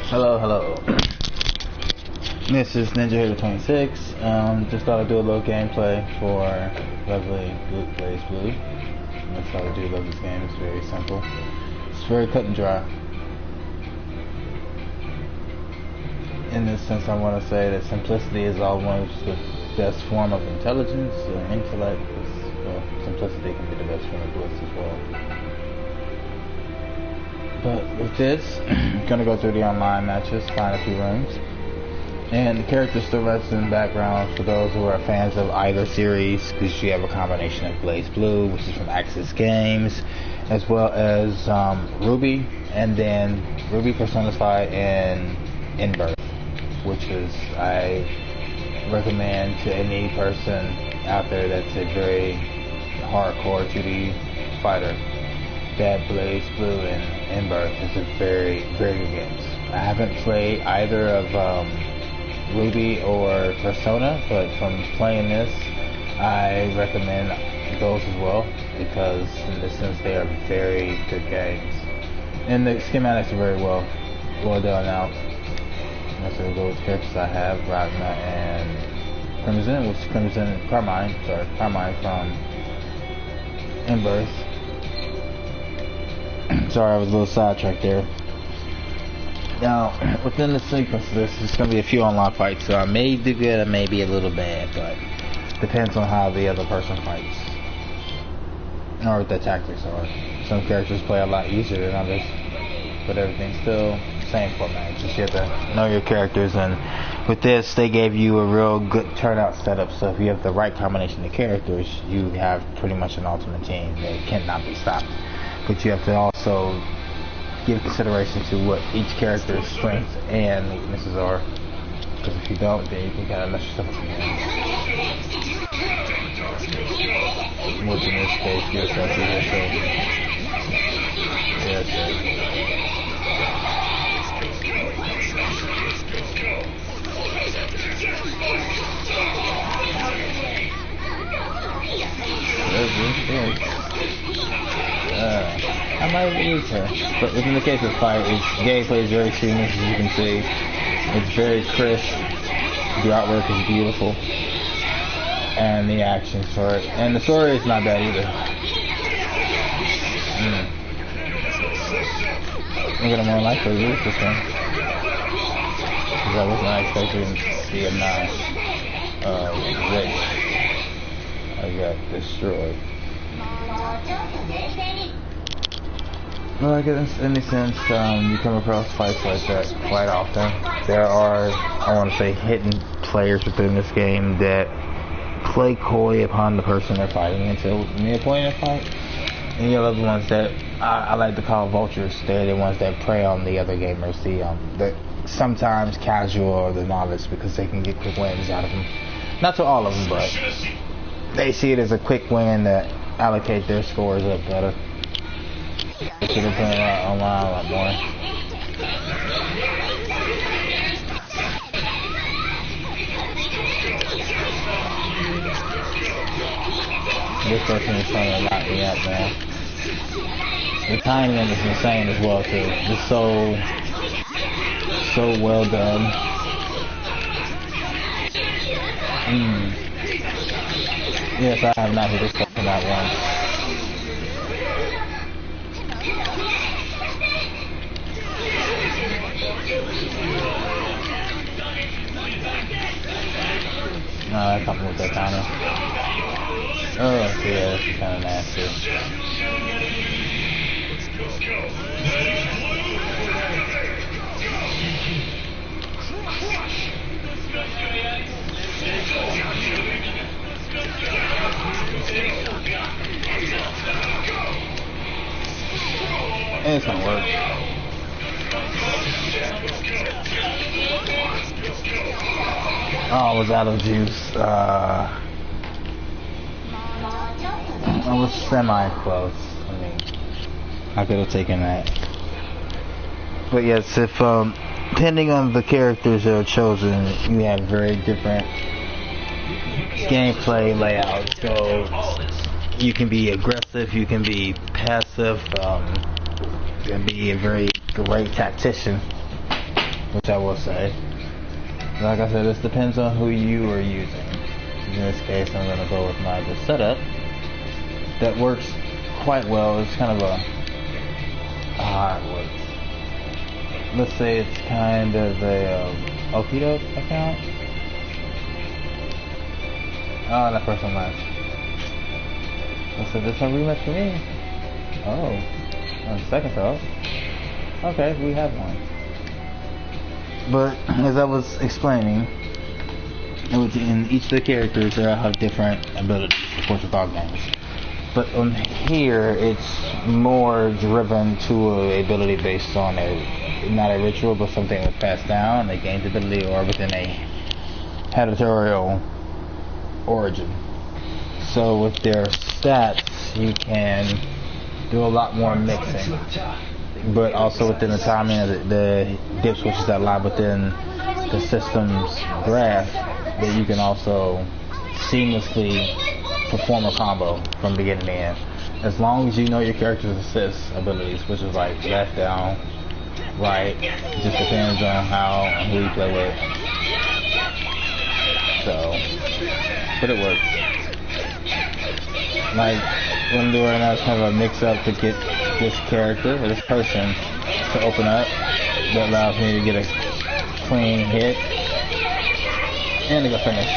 Hello, hello. This is Ninja Hater 26. Just thought I'd do a little gameplay for lovely Blaze Blue. That's how I do love this game. It's very simple. It's very cut and dry. In this sense, I want to say that simplicity is almost the best form of intelligence or intellect. Well, simplicity can be the best form of bliss as well. But with this, I'm gonna go through the online matches, find a few rooms, and the character still rests in the background for those who are fans of either series, because you have a combination of Blaze Blue, which is from Axis Games, as well as Ruby, and then Ruby personified in Inbirth, which is I recommend to any person out there that's a very hardcore 2D fighter. That Blaze Blue and Inbirth is a very, very good games. I haven't played either of Ruby or Persona, but from playing this, I recommend those as well, because in this sense they are very good games. And the schematics are very well done out. That's the little characters I have, Ragna and Crimson, which is Carmine from Inbirth. Sorry, I was a little sidetracked there. Now, within the sequence of this, there's going to be a few online fights, so I may do good, I may be a little bad, but depends on how the other person fights, or what the tactics are. Some characters play a lot easier than others, but everything's still same format. Just you have to know your characters, and with this, they gave you a real good turnout setup, so if you have the right combination of characters, you have pretty much an ultimate team that cannot be stopped. But you have to also give consideration to what each character's strengths and weaknesses are. Because if you don't, then you can kind of mess yourself up again. Which in this case, you're going to see here, so. Yeah, so. I might lose her, but in the case of Fight, its gameplay is very seamless, as you can see. It's very crisp, the artwork is beautiful, and the action's short, and the story is not bad either. I'm gonna more likely lose this one, because I was not expecting to see a nice race. I got destroyed. Well, I guess in any sense, you come across fights like that quite often. There are, I want to say, hidden players within this game that play coy upon the person they're fighting until near point of fight. And you have the ones that I like to call vultures. They're the ones that prey on the other gamers, the sometimes casual or the novice, because they can get quick wins out of them. Not to all of them, but they see it as a quick win to allocate their scores up better. They should have played online a lot more. This person is trying to lock me up, man. The timing is insane as well, too. It's so well done. Yes, I have not hit this person that once. No, that's something with that counter. Oh, yeah, that's kind of nasty. It's gonna work. Oh, I was out of juice. I was semi-close. I mean, I could have taken that. But yes, if depending on the characters that are chosen, you have very different gameplay layouts. So you can be aggressive, you can be passive, you can be a very great tactician. which I will say. Like I said, this depends on who you are using. In this case, I'm going to go with the setup that works quite well. It's kind of a let's say it's kind of a Okido account. Oh, that person left. So this one rematch for me. Oh, on second thought. Okay, we have one. But as I was explaining, in each of the characters there have different abilities, of course, with all games. But on here, it's more driven to an ability based on not a ritual, but something that's passed down, a gained ability, or within a hereditary origin. So with their stats, you can do a lot more mixing, but also within the timing of the dip switches that lie within the system's graph, that you can also seamlessly perform a combo from beginning to end, as long as you know your character's assist abilities, which is like left, down, right. It just depends on how and who you play with. So, but it works. Like what I'm doing right now is kind of a mix-up to get this character or this person to open up. That allows me to get a clean hit and to go finish.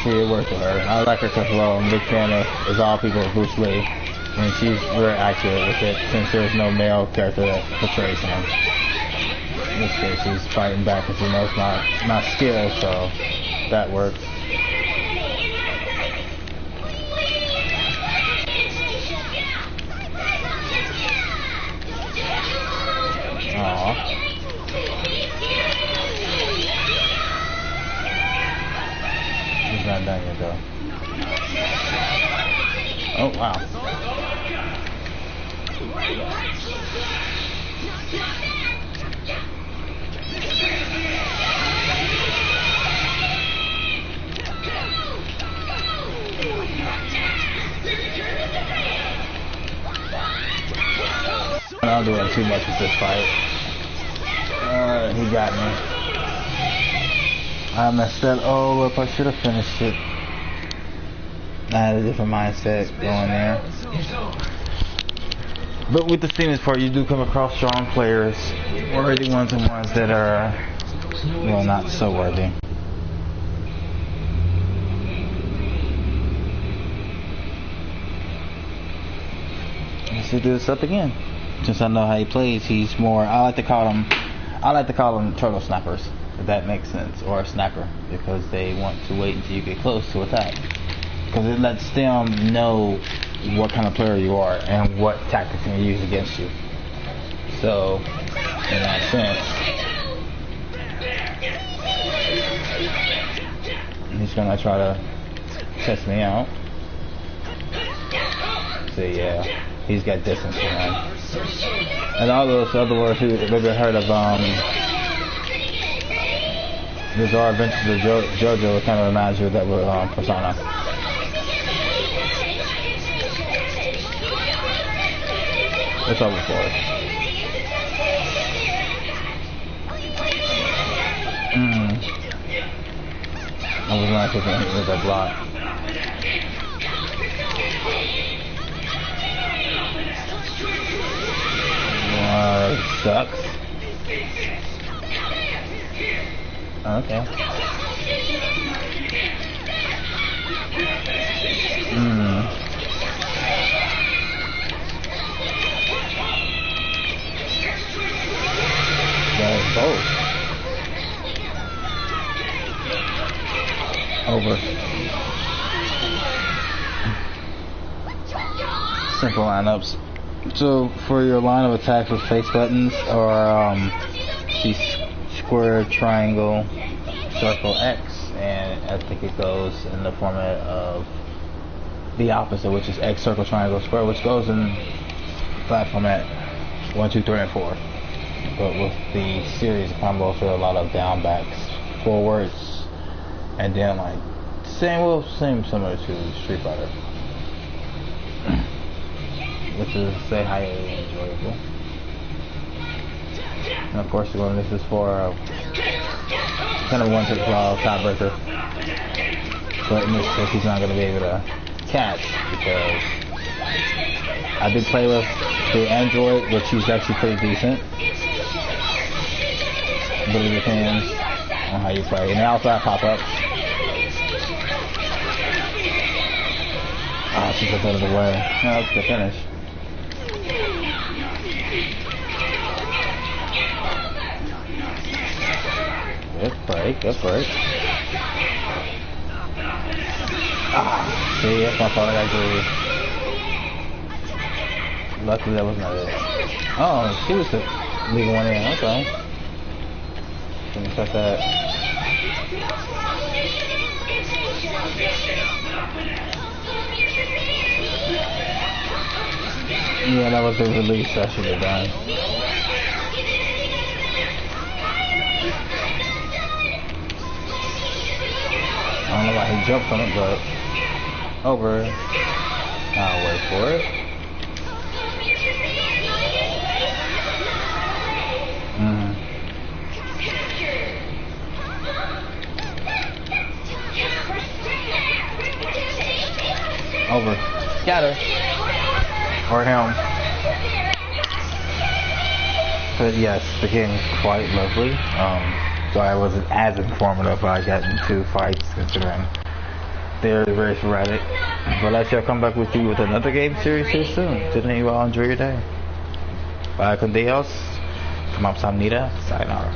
See, it worked for her. I like her because, well, I'm a big fan of All People Bruce Lee, and she's very accurate with it since there's no male character that portrays him. In this case, she's fighting back because she knows my skill, so that works. Aww. He's not done yet, though. Oh, wow. I'm not doing too much with this fight. He got me. I messed that all up. I should have finished it. I had a different mindset going there. But with the Stevens part, you do come across strong players, worthy ones and ones that are, well, not so worthy. Let's do this up again. Since I know how he plays, he's more. I like to call them turtle snappers, if that makes sense, or a snapper, because they want to wait until you get close to attack, because it lets them know what kind of player you are and what tactics can use against you. So, in that sense, he's gonna try to test me out. So yeah, he's got distance for him. And all those other words, maybe heard of Bizarre Adventures of JoJo. It kind of reminds you of that with Persona. It's over for it. I was not taking hit with that block. Sucks. Okay. That's both. Over. Simple lineups. So for your line of attacks with face buttons, or the square, triangle, circle, X, and I think it goes in the format of the opposite, which is X, circle, triangle, square, which goes in flat format 1, 2, 3, and 4. But with the series of combos, there are a lot of down backs, forwards, and then like same similar to Street Fighter. which is say highly enjoyable. And of course, this is for kind of one to call tiebreaker. But in this case, he's not going to be able to catch because I did play with the Android, which he's actually pretty decent. But it depends on how you play. And they also have pop-ups. Ah, she just out of the way. No, that's the finish. Good break, good break. Ah, see, that's my fault. I agree. Luckily, that was not it. Oh, she was leaving one in. Okay. Let me cut that. Yeah, that was the release I should have done. I don't know why he jumped on it, but over. I'll wait for it. Over. Got her. Or him. But yes, the game is quite lovely. So I wasn't as informative. I got into fights considering they're very sporadic. But I shall come back with you with another game series here soon. Till then, you all enjoy your day. Bye con Dios. Kamsahamnida. Sayonara.